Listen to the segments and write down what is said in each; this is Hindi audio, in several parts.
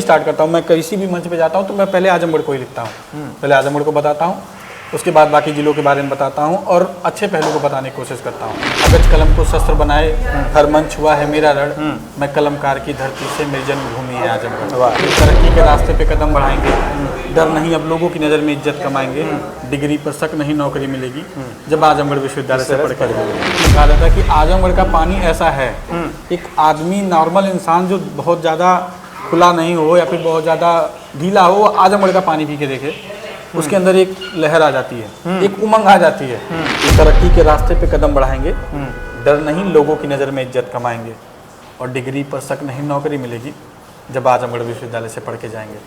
स्टार्ट करता हूँ। मैं किसी भी मंच पे जाता हूँ तो मैं पहले आजमगढ़ को ही लिखता हूँ। पहले आजमगढ़ को बताता हूँ, उसके बाद बाकी जिलों के बारे में बताता हूँ और अच्छे पहलू को बताने की कोशिश करता हूँ। कागज कलम को शस्त्र बनाए हर मंच हुआ है मेरा रण, मैं कलमकार की धरती से, मेरी जन्मभूमि है आजमगढ़। तरक्की के रास्ते पे कदम बढ़ाएंगे, डर नहीं अब लोगों की नज़र में इज्जत कमाएंगे, डिग्री पर शक नहीं नौकरी मिलेगी जब आजमगढ़ विश्वविद्यालय से पढ़ कर। कहा जाता है कि आजमगढ़ का पानी ऐसा है, एक आदमी नॉर्मल इंसान जो बहुत ज़्यादा खुला नहीं हो या फिर बहुत ज़्यादा ढीला हो, आजमगढ़ का पानी पी के देखे, उसके अंदर एक लहर आ जाती है, एक उमंग आ जाती है। तरक्की के रास्ते पे कदम बढ़ाएंगे, डर नहीं लोगों की नज़र में इज्जत कमाएंगे और डिग्री पर शक नहीं नौकरी मिलेगी जब आजमगढ़ विश्वविद्यालय से पढ़ के जाएंगे।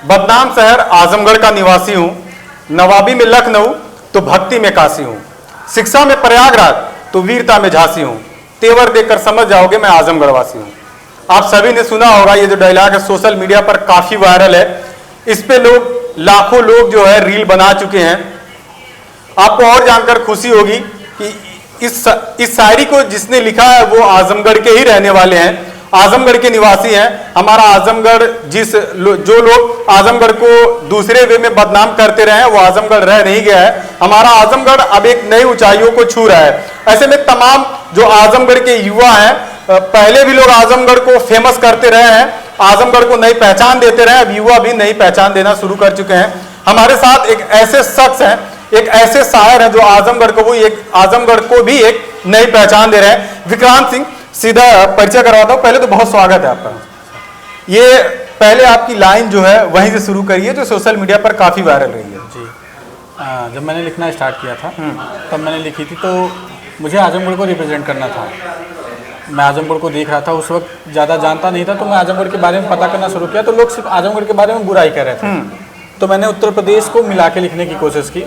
बदनाम शहर आजमगढ़ का निवासी हूँ, नवाबी में लखनऊ तो भक्ति में काशी हूँ, शिक्षा में प्रयागराज तो वीरता में झांसी हूँ, तेवर देखकर समझ जाओगे मैं आजमगढ़ वासी हूँ। आप सभी ने सुना होगा ये जो डायलॉग है, सोशल मीडिया पर काफी वायरल है। इस पे लोग लाखों लोग जो है रील बना चुके हैं। आपको और जानकर खुशी होगी कि इस शायरी को जिसने लिखा है वो आजमगढ़ के ही रहने वाले हैं, आजमगढ़ के निवासी हैं। हमारा आजमगढ़ जो लोग आजमगढ़ को दूसरे वे में बदनाम करते रहे हैं वो आजमगढ़ रह नहीं गया है। हमारा आजमगढ़ अब एक नई ऊंचाइयों को छू रहा है। ऐसे में तमाम जो आजमगढ़ के युवा हैं, पहले भी लोग आजमगढ़ को फेमस करते रहे हैं, आजमगढ़ को नई पहचान देते रहे, अब युवा भी नई पहचान देना शुरू कर चुके हैं। हमारे साथ एक ऐसे शख्स हैं, एक ऐसे शायर हैं जो आजमगढ़ को भी एक नई पहचान दे रहे हैं। विक्रांत सिंह, सीधा परिचय करवाता हूँ। पहले तो बहुत स्वागत है आपका। ये पहले आपकी लाइन जो है वहीं से शुरू करिए जो सोशल मीडिया पर काफी वायरल रही है। जी, जब मैंने लिखना स्टार्ट किया था तब मैंने लिखी थी, तो मुझे आजमगढ़ को रिप्रेजेंट करना था। मैं आजमगढ़ को देख रहा था, उस वक्त ज़्यादा जानता नहीं था, तो मैं आजमगढ़ के बारे में पता करना शुरू किया तो लोग सिर्फ आजमगढ़ के बारे में बुराई कर रहे थे। तो मैंने उत्तर प्रदेश को मिला के लिखने की कोशिश की।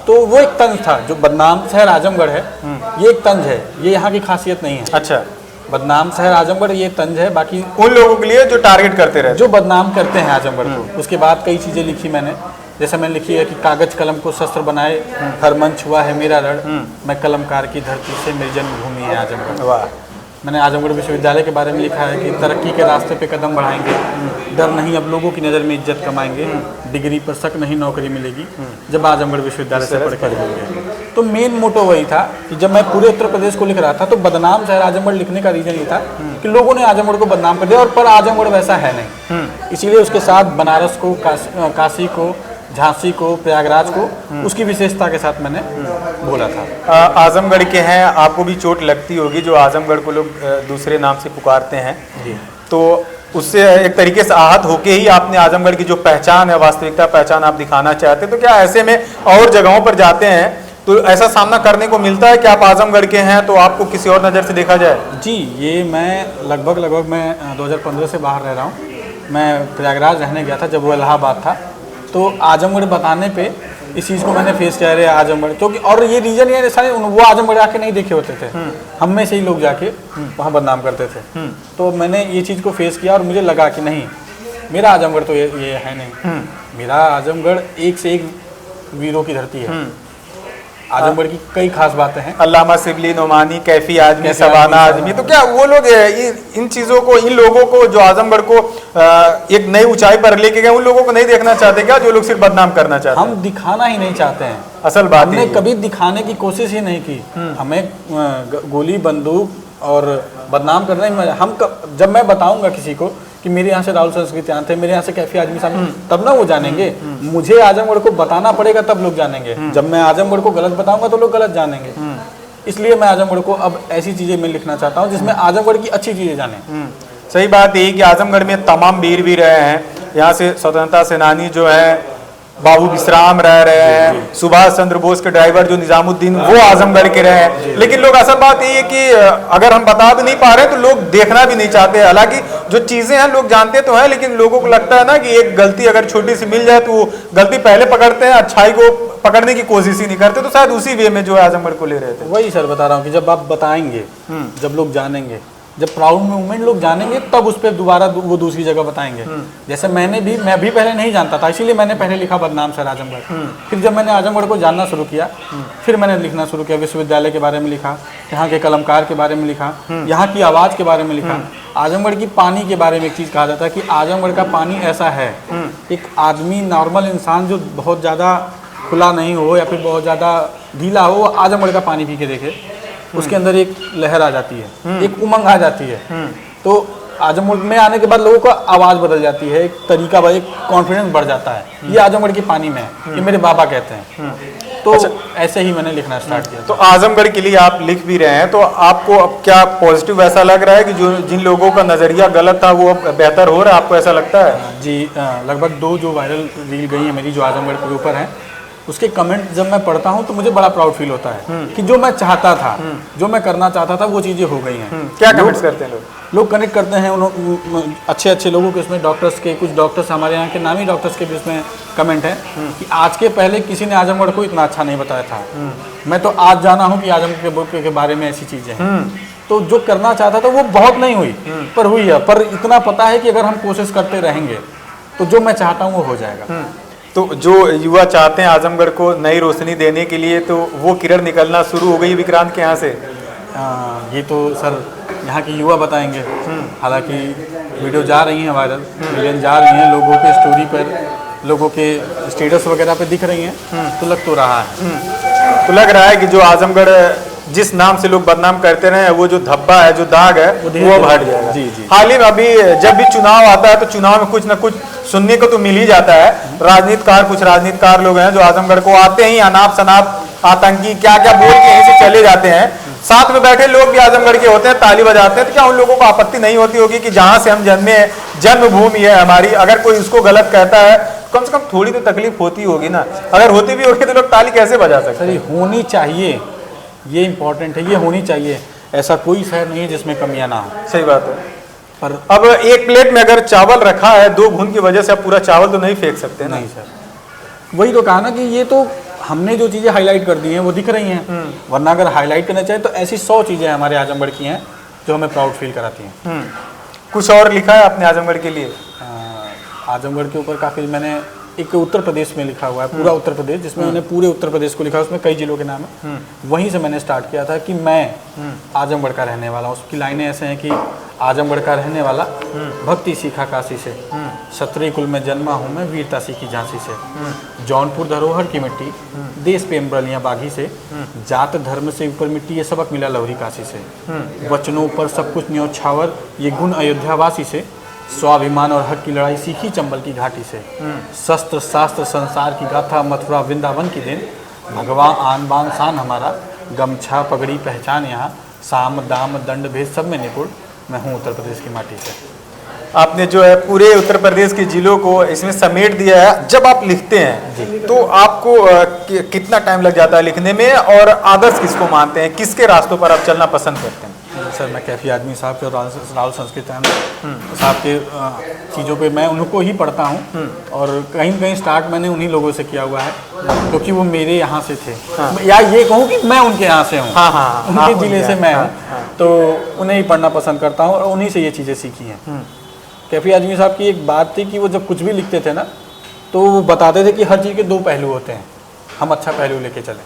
तो वो एक तंज था, जो बदनाम शहर आजमगढ़ है ये एक तंज है, ये यहाँ की खासियत नहीं है। अच्छा, बदनाम शहर आजमगढ़ ये तंज है, बाकी उन लोगों के लिए जो टारगेट करते रहे, जो बदनाम करते हैं आजमगढ़ को। उसके बाद कई चीज़ें लिखी मैंने, जैसे मैंने लिखी है कि कागज कलम को शस्त्र बनाए हर मंच हुआ है मेरा रण, मैं कलमकार की धरती से, मेरी जन्मभूमि है आजमगढ़। वाह। मैंने आजमगढ़ विश्वविद्यालय के बारे में लिखा है कि तरक्की के रास्ते पे कदम बढ़ाएंगे, डर नहीं अब लोगों की नज़र में इज्जत कमाएंगे, डिग्री पर शक नहीं नौकरी मिलेगी जब आजमगढ़ विश्वविद्यालय से पढ़ कर जाएंगे। तो मेन मोटो वही था कि जब मैं पूरे उत्तर प्रदेश को लिख रहा था तो बदनाम शहर आजमगढ़ लिखने का रीजन ये था कि लोगों ने आजमगढ़ को बदनाम कर दिया, और पर आजमगढ़ वैसा है नहीं। इसीलिए उसके साथ बनारस को, काशी को, झांसी को, प्रयागराज को, उसकी विशेषता के साथ मैंने बोला था। आजमगढ़ के हैं, आपको भी चोट लगती होगी जो आजमगढ़ को लोग दूसरे नाम से पुकारते हैं, तो उससे एक तरीके से आहत होके ही आपने आजमगढ़ की जो पहचान है, वास्तविकता पहचान आप दिखाना चाहते हैं। तो क्या ऐसे में और जगहों पर जाते हैं तो ऐसा सामना करने को मिलता है कि आप आजमगढ़ के हैं तो आपको किसी और नज़र से देखा जाए? जी, ये मैं लगभग मैं 2015 से बाहर रह रहा हूँ। मैं प्रयागराज रहने गया था जब वो इलाहाबाद था, तो आजमगढ़ बताने पे इस चीज़ को मैंने फेस किया है आजमगढ़, क्योंकि और ये रीजन ये सारे वो आजमगढ़ आके नहीं देखे होते थे, हम में से ही लोग जाके वहाँ बदनाम करते थे। तो मैंने ये चीज़ को फेस किया और मुझे लगा कि नहीं, मेरा आजमगढ़ तो ये है नहीं, मेरा आजमगढ़ एक से एक वीरों की धरती है। आजमगढ़ की कई खास बातें हैं, अल्लामा शिबली, नोमानी, कैफी आदमी, सबाना आदमी। तो क्या वो लोग इन चीज़ों को, इन लोगों को जो आजमगढ़ को एक नई ऊंचाई पर लेके गए, उन लोगों को नहीं देखना चाहते क्या, जो लोग सिर्फ बदनाम करना चाहते हैं? हम दिखाना ही नहीं चाहते हैं, असल बात हमने कभी दिखाने की कोशिश ही नहीं की। हमें गोली बंदूक और बदनाम करना ही, जब मैं बताऊंगा किसी को कि मेरे यहाँ से राहुल संस्कृतियान थे, मेरे यहाँ से कैफी आदमी साहब, तब ना वो जानेंगे। मुझे आजमगढ़ को बताना पड़ेगा तब लोग जानेंगे। जब मैं आजमगढ़ को गलत बताऊंगा तो लोग गलत जानेंगे। इसलिए मैं आजमगढ़ को अब ऐसी चीजें मैं लिखना चाहता हूँ जिसमें आजमगढ़ की अच्छी चीजें जाने। सही बात यही कि आजमगढ़ में तमाम वीर भी रहे हैं। यहाँ से स्वतंत्रता सेनानी जो है बाबू विश्राम रह रहे हैं, सुभाष चंद्र बोस के ड्राइवर जो निजामुद्दीन, वो आजमगढ़ के रहे हैं। लेकिन लोग, असल बात ये है कि अगर हम बता भी नहीं पा रहे तो लोग देखना भी नहीं चाहते। हालांकि जो चीजें हैं लोग जानते तो हैं, लेकिन लोगों को लगता है ना कि एक गलती अगर छोटी सी मिल जाए तो वो गलती पहले पकड़ते हैं, अच्छाई को पकड़ने की कोशिश ही नहीं करते। तो शायद उसी वे में जो है आजमगढ़ को ले रहे थे। वही सर बता रहा हूँ कि जब आप बताएंगे, जब लोग जानेंगे, जब प्राउड मूवमेंट लोग जानेंगे तब उस पर दोबारा वो दूसरी जगह बताएंगे। जैसे मैं भी पहले नहीं जानता था, इसीलिए मैंने पहले लिखा बदनाम शहर आजमगढ़। फिर जब मैंने आजमगढ़ को जानना शुरू किया, फिर मैंने लिखना शुरू किया, विश्वविद्यालय के बारे में लिखा, यहाँ के कलमकार के बारे में लिखा, यहाँ की आवाज़ के बारे में लिखा, आजमगढ़ की पानी के बारे में एक चीज़ कहा जाता है कि आजमगढ़ का पानी ऐसा है, एक आदमी नॉर्मल इंसान जो बहुत ज़्यादा खुला नहीं हो या फिर बहुत ज़्यादा ढीला हो, आजमगढ़ का पानी पी के देखे, उसके अंदर एक लहर आ जाती है, एक उमंग आ जाती है। तो आजमगढ़ में आने के बाद लोगों का आवाज़ बदल जाती है, एक तरीका, एक कॉन्फिडेंस बढ़ जाता है। ये आजमगढ़ के पानी में है, ये मेरे बाबा कहते हैं। तो ऐसे ही मैंने लिखना स्टार्ट किया। तो आजमगढ़ के लिए आप लिख भी रहे हैं, तो आपको अब क्या पॉजिटिव ऐसा लग रहा है कि जो जिन लोगों का नज़रिया गलत था वो अब बेहतर हो रहा है, आपको ऐसा लगता है? जी, लगभग 2 जो वायरल रील गई है मेरी, जो आजमगढ़ के ऊपर है, उसके कमेंट जब मैं पढ़ता हूं तो मुझे बड़ा प्राउड फील होता है कि जो मैं चाहता था, जो मैं करना चाहता था, वो चीज़ें हो गई हैं। क्या कमेंट्स करते हैं लोग कनेक्ट करते हैं अच्छे अच्छे लोगों के, उसमें डॉक्टर्स के, कुछ डॉक्टर्स हमारे यहाँ के नामी डॉक्टर्स के भी उसमें कमेंट है कि आज के पहले किसी ने आजमगढ़ को इतना अच्छा नहीं बताया था। मैं तो आज जाना हूँ कि आजमगढ़ के बारे में ऐसी चीज़ें हैं। तो जो करना चाहता था वो बहुत नहीं हुई, पर हुई है। पर इतना पता है कि अगर हम कोशिश करते रहेंगे तो जो मैं चाहता हूँ वो हो जाएगा। तो जो युवा चाहते हैं आजमगढ़ को नई रोशनी देने के लिए, तो वो किरण निकलना शुरू हो गई विक्रांत के यहाँ से? ये तो सर यहाँ के युवा बताएंगे। हालांकि वीडियो जा रही हैं वायरल, मिलियन जा रही हैं, लोगों के स्टोरी पर, लोगों के स्टेटस वगैरह पे दिख रही हैं, तो लग तो रहा है। तो लग रहा है कि जो आजमगढ़ जिस नाम से लोग बदनाम करते रहे, वो जो धब्बा है, जो दाग है, वो अब हट जाएगा। जी जी। हाल ही में अभी जब भी चुनाव आता है तो चुनाव में कुछ ना कुछ सुनने को तो मिल ही जाता है। कुछ राजनीतिकार लोग हैं जो आजमगढ़ को आते ही अनाप शनाप आतंकी क्या क्या बोल के यहीं से चले जाते हैं। साथ में बैठे लोग भी आजमगढ़ के होते हैं, ताली बजाते हैं। तो क्या उन लोगों को आपत्ति नहीं होती होगी कि जहां से हम जन्मे, जन्मभूमि है हमारी, अगर कोई उसको गलत कहता है, कम से कम थोड़ी तो तकलीफ होती होगी ना? अगर होती भी होगी तो लोग ताली कैसे बजा सकते हैं? होनी चाहिए, ये इम्पोर्टेंट है, ये होनी चाहिए। ऐसा कोई शहर नहीं है जिसमें कमियां ना हो। सही बात है। पर अब एक प्लेट में अगर चावल रखा है, 2 घून की वजह से आप पूरा चावल तो नहीं फेंक सकते ना? नहीं सर, वही तो कहा ना कि ये तो हमने जो चीज़ें हाईलाइट कर दी हैं वो दिख रही हैं। वरना अगर हाईलाइट करना चाहे तो ऐसी 100 चीज़ें हमारे आजमगढ़ की हैं जो हमें प्राउड फील कराती हैं। कुछ और लिखा है आपने आजमगढ़ के लिए? आजमगढ़ के ऊपर काफ़ी मैंने एक उत्तर प्रदेश में लिखा हुआ है, पूरा उत्तर प्रदेश, जिसमें मैंने पूरे उत्तर प्रदेश को लिखा है। उसमें कई जिलों के नाम है। वहीं से मैंने स्टार्ट किया था कि मैं आजमगढ़ का रहने वाला हूँ। उसकी लाइनें ऐसे हैं कि आजमगढ़ का रहने वाला, भक्ति सीखा काशी से, क्षत्रिय कुल में जन्मा हूँ मैं, वीरता सीखी झांसी से, जौनपुर धरोहर की मिट्टी, देश प्रेम बलियां बागी से, जात धर्म से ऊपर मिट्टी, ये सबक मिला लवरी काशी से, वचनों पर सब कुछ न्योछावर, ये गुण अयोध्यावासी से, स्वाभिमान और हक की लड़ाई सीखी चंबल की घाटी से, शस्त्र शास्त्र संसार की गाथा, मथुरा वृंदावन की दिन, भगवान आन बान शान हमारा, गमछा पगड़ी पहचान यहाँ, साम दाम दंड भेद सब में निपुण, मैं हूँ उत्तर प्रदेश की माटी से। आपने जो है पूरे उत्तर प्रदेश के जिलों को इसमें समेट दिया है। जब आप लिखते हैं तो आपको कितना टाइम लग जाता है लिखने में, और आदर्श किसको मानते हैं, किसके रास्तों पर आप चलना पसंद करते हैं? सर, मैं कैफी आदमी साहब के और राहुल संस्कृत साहब के चीज़ों पे मैं उनको ही पढ़ता हूँ, और कहीं न कहीं स्टार्ट मैंने उन्हीं लोगों से किया हुआ है क्योंकि वो मेरे यहाँ से थे। या ये कहूँ कि मैं उनके यहाँ से हूँ, उनके ज़िले से मैं हूँ, तो उन्हें ही पढ़ना पसंद करता हूँ और उन्हीं से ये चीज़ें सीखी हैं। कैफी आजमी साहब की एक बात थी कि वो जब कुछ भी लिखते थे ना, तो वो बताते थे कि हर चीज़ के 2 पहलू होते हैं, हम अच्छा पहलू लेके चलें।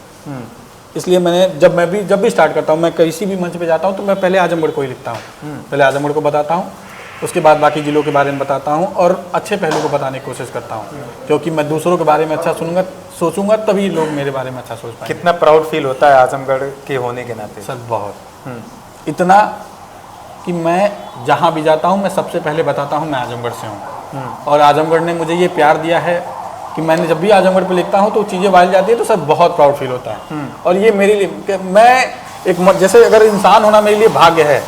इसलिए मैंने जब भी स्टार्ट करता हूँ, मैं किसी भी मंच पे जाता हूँ तो मैं पहले आजमगढ़ को ही लिखता हूँ। पहले आजमगढ़ को बताता हूँ, उसके बाद बाकी जिलों के बारे में बताता हूँ और अच्छे पहलू को बताने की कोशिश करता हूँ, क्योंकि मैं दूसरों के बारे में अच्छा सोचूंगा तभी लोग मेरे बारे में अच्छा सोच पाएंगे। कितना प्राउड फील होता है आजमगढ़ के होने के नाते? सर बहुत, इतना कि मैं जहाँ भी जाता हूँ मैं सबसे पहले बताता हूँ मैं आजमगढ़ से हूँ, और आजमगढ़ ने मुझे ये प्यार दिया है कि मैंने जब भी आजमगढ़ पे लिखता हूँ तो चीज़ें वाली जाती है तो सर बहुत प्राउड फील होता है। और ये मेरे लिए, मैं एक जैसे अगर इंसान होना मेरे लिए भाग्य है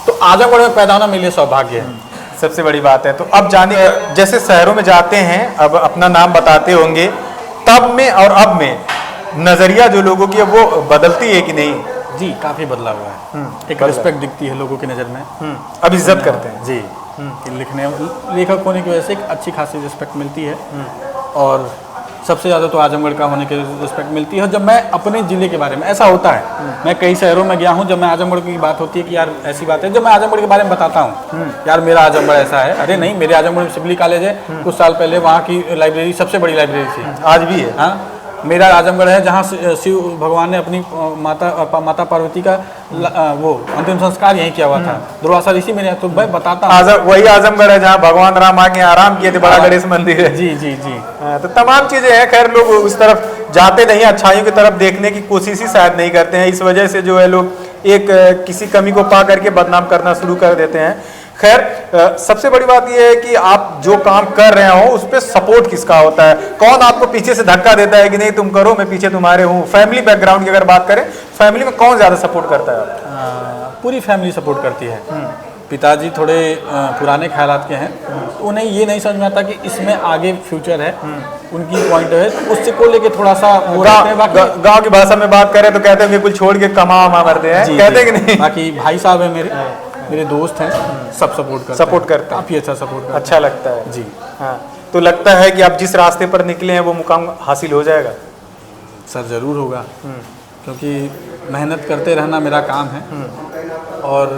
तो आजमगढ़ में पैदा होना मेरे लिए सौभाग्य है। सबसे बड़ी बात है। तो अब जाने, जैसे शहरों में जाते हैं, अब अपना नाम बताते होंगे, तब में और अब में नज़रिया जो लोगों की है वो बदलती है कि नहीं? जी, काफ़ी बदला हुआ है। एक रिस्पेक्ट दिखती है लोगों की नज़र में। अब इज्जत करते हैं जी, कि लेखक होने की वजह से एक अच्छी खासी रिस्पेक्ट मिलती है। और सबसे ज़्यादा तो आजमगढ़ का होने की रिस्पेक्ट मिलती है। जब मैं अपने ज़िले के बारे में, ऐसा होता है, मैं कई शहरों में गया हूँ, जब मैं आजमगढ़ की बात होती है कि यार ऐसी बात है, जब मैं आजमगढ़ के बारे में बताता हूँ यार मेरा आजमगढ़ ऐसा है, अरे नहीं, मेरे आजमगढ़ में सिवली कॉलेज है, कुछ साल पहले वहाँ की लाइब्रेरी सबसे बड़ी लाइब्रेरी थी, आज भी है। हाँ, मेरा आजमगढ़ है जहाँ शिव भगवान ने अपनी माता पार्वती का वो अंतिम संस्कार यहीं किया हुआ था, दुर्वासा ऋषि में। तो मैं बताता हूँ वही आजमगढ़ है जहाँ भगवान राम आके आराम किए थे, बड़ा गणेश मंदिर है। जी जी जी। तो तमाम चीजें हैं। खैर, लोग उस तरफ जाते नहीं, अच्छाइयों की तरफ देखने की कोशिश ही शायद नहीं करते हैं। इस वजह से जो है लोग एक किसी कमी को पा करके बदनाम करना शुरू कर देते हैं। खैर, सबसे बड़ी बात यह है कि आप जो काम कर रहे हो उस पर सपोर्ट किसका होता है? कौन आपको पीछे से धक्का देता है कि नहीं तुम करो, मैं पीछे तुम्हारे हूँ? फैमिली बैकग्राउंड की अगर बात करें, फैमिली में कौन ज्यादा सपोर्ट करता है? पूरी फैमिली सपोर्ट करती है। पिताजी थोड़े पुराने ख्यालात के हैं, तो उन्हें ये नहीं समझ में आता कि इसमें आगे फ्यूचर है, उनकी पॉइंट है, तो उससे को लेके थोड़ा सा गांव की भाषा में बात करें तो कहते हैं कि कुछ छोड़ के कमा मरते हैं, कहते हैं कि नहीं? बाकी भाई साहब है मेरे दोस्त हैं, सब सपोर्ट करते हैं, काफी अच्छा सपोर्ट करते हैं। अच्छा लगता है जी। हाँ, तो लगता है कि आप जिस रास्ते पर निकले हैं वो मुकाम हासिल हो जाएगा? सर जरूर होगा, क्योंकि मेहनत करते रहना मेरा काम है और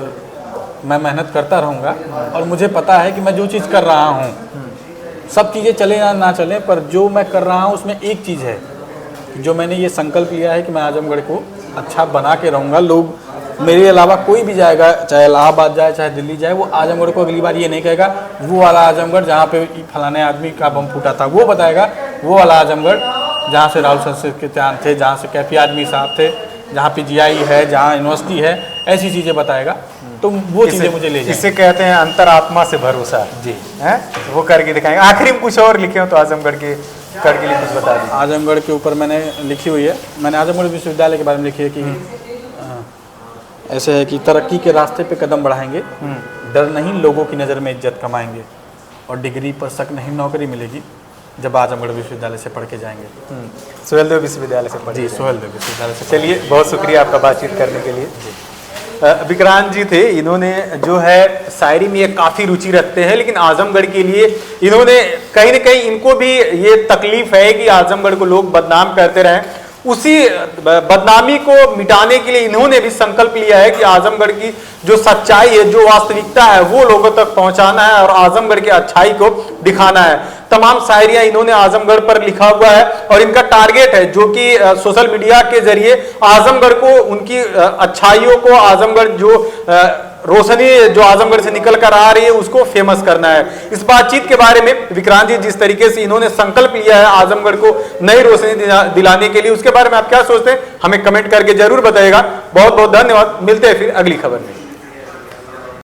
मैं मेहनत करता रहूँगा। और मुझे पता है कि मैं जो चीज़ कर रहा हूँ, सब चीज़ें चले या ना चले, पर जो मैं कर रहा हूँ उसमें एक चीज़ है, जो मैंने ये संकल्प लिया है कि मैं आजमगढ़ को अच्छा बना के रहूँगा। लोग मेरे अलावा कोई भी जाएगा, चाहे इलाहाबाद जाए चाहे दिल्ली जाए, वो आजमगढ़ को अगली बार ये नहीं कहेगा वो वाला आजमगढ़ जहाँ पे फलाने आदमी का बम फूटा था, वो बताएगा वो वाला आजमगढ़ जहाँ से राहुल संस्कृत्यान थे, जहाँ से कैफी आदमी साहब थे, जहाँ पे जीआई है, जहाँ यूनिवर्सिटी है, ऐसी चीज़ें बताएगा। तो वो चीज़ें मुझे ले जाएंगी। इसे कहते हैं अंतरात्मा से भरोसा। जी है, वो करके दिखाएंगे। आखिरी में कुछ और लिखे हो तो आजमगढ़ के कर के लिए कुछ बता दीजिए। आजमगढ़ के ऊपर मैंने लिखी हुई है, मैंने आजमगढ़ विश्वविद्यालय के बारे में लिखी है कि ऐसे है कि तरक्की के रास्ते पे कदम बढ़ाएंगे, डर नहीं लोगों की नज़र में इज्जत कमाएंगे, और डिग्री पर शक नहीं नौकरी मिलेगी जब आजमगढ़ विश्वविद्यालय से पढ़ के जाएंगे। सुहेलदेव विश्वविद्यालय से पढ़? जी, सुहेलदेव विश्वविद्यालय से। चलिए, बहुत शुक्रिया आपका बातचीत करने के लिए। विक्रांत जी थे, इन्होंने जो है शायरी में काफ़ी रुचि रखते हैं, लेकिन आजमगढ़ के लिए इन्होंने कहीं न कहीं इनको भी ये तकलीफ है कि आजमगढ़ को लोग बदनाम करते रहें। उसी बदनामी को मिटाने के लिए इन्होंने भी संकल्प लिया है कि आजमगढ़ की जो सच्चाई है, जो वास्तविकता है, वो लोगों तक पहुंचाना है और आजमगढ़ की अच्छाई को दिखाना है। तमाम शायरियां इन्होंने आजमगढ़ पर लिखा हुआ है और इनका टारगेट है जो कि सोशल मीडिया के जरिए आजमगढ़ को, उनकी अच्छाइयों को, आजमगढ़ जो रोशनी जो आजमगढ़ से निकल कर आ रही है उसको फेमस करना है। इस बातचीत के बारे में विक्रांत जी जिस तरीके से इन्होंने संकल्प लिया है आजमगढ़ को नई रोशनी दिलाने के लिए, उसके बारे में आप क्या सोचते हैं हमें कमेंट करके जरूर बताइएगा। बहुत बहुत धन्यवाद, मिलते हैं फिर अगली खबर में।